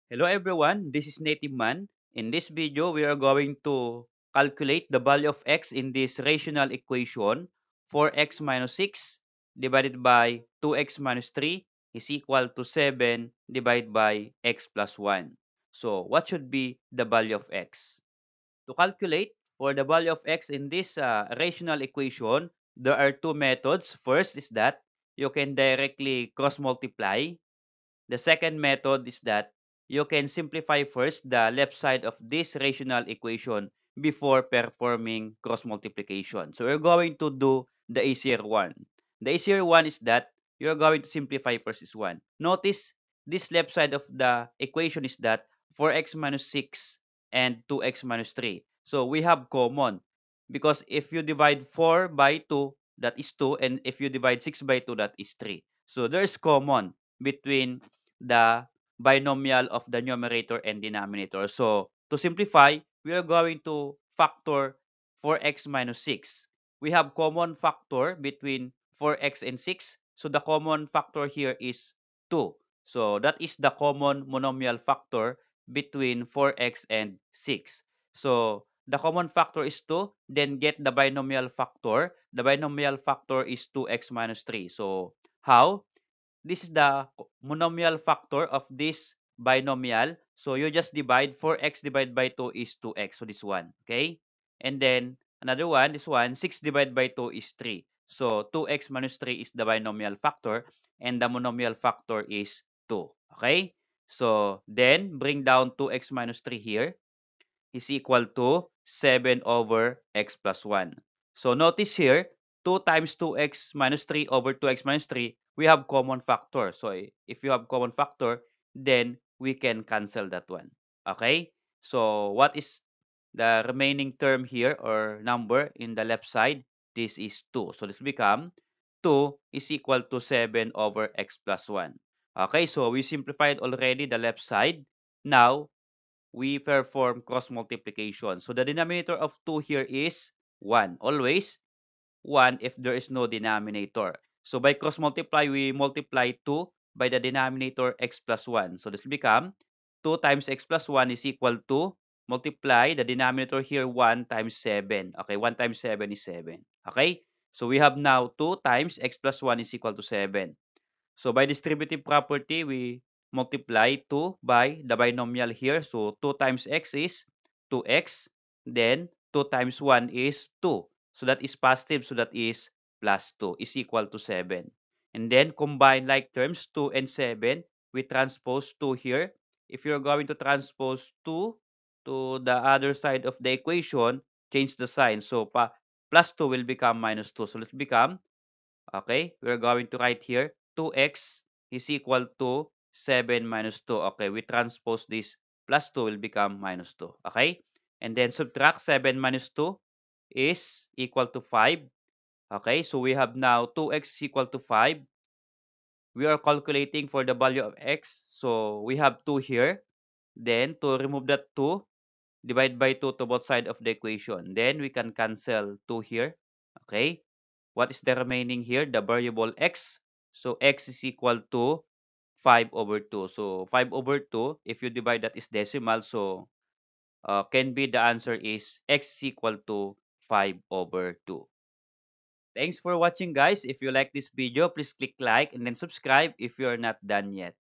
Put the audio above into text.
Hello everyone, this is Native Man. In this video, we are going to calculate the value of x in this rational equation. 4x minus 6 divided by 2x minus 3 is equal to 7 divided by x plus 1. So what should be the value of x? To calculate for the value of x in this rational equation, there are two methods. First is that you can directly cross multiply. The second method is that you can simplify first the left side of this rational equation before performing cross multiplication. So we're going to do the easier one. The easier one is that you're going to simplify first this one. Notice this left side of the equation is that 4x minus 6 and 2x minus 3. So we have common because if you divide 4 by 2, that is 2, and if you divide 6 by 2, that is 3. So there's common between the binomial of the numerator and denominator. So to simplify, we are going to factor 4x minus 6. We have common factor between 4x and 6. So the common factor here is 2. So that is the common monomial factor between 4x and 6. So the common factor is 2. Then get the binomial factor. The binomial factor is 2x minus 3. So how? This is the monomial factor of this binomial. So you just divide 4x divided by 2 is 2x. So this one, okay? And then another one, this one, 6 divided by 2 is 3. So 2x minus 3 is the binomial factor and the monomial factor is 2, okay? So then bring down 2x minus 3 here is equal to 7 over x plus 1. So notice here, 2 times 2x minus 3 over 2x minus 3, we have common factor. So if you have common factor, then we can cancel that one. Okay? So what is the remaining term here or number in the left side? This is 2. So this become 2 is equal to 7 over x plus 1. Okay, so we simplified already the left side. Now, we perform cross multiplication. So the denominator of 2 here is 1. Always 1 if there is no denominator. So by cross multiply, we multiply 2 by the denominator x plus 1. So this will become 2 times x plus 1 is equal to multiply the denominator here 1 times 7. Okay, 1 times 7 is 7. Okay, so we have now 2 times x plus 1 is equal to 7. So by distributive property, we multiply 2 by the binomial here. So 2 times x is 2x. Then 2 times 1 is 2. So that is positive. So that is plus 2 is equal to 7. And then combine like terms 2 and 7. We transpose 2 here. If you're going to transpose 2 to the other side of the equation, change the sign. So plus 2 will become minus 2. So let's become, okay, we're going to write here 2x is equal to 7 minus 2. Okay, we transpose this plus 2 will become minus 2. Okay, and then subtract 7 minus 2 is equal to 5. Okay, so we have now 2x is equal to 5. We are calculating for the value of x. So we have 2 here. Then to remove that 2, divide by 2 to both sides of the equation. Then we can cancel 2 here. Okay, what is the remaining here? The variable x. So x is equal to 5 over 2. So 5 over 2, if you divide that is decimal, so can be the answer is x is equal to 5 over 2. Thanks for watching guys. If you like this video, please click like and then subscribe if you're not done yet.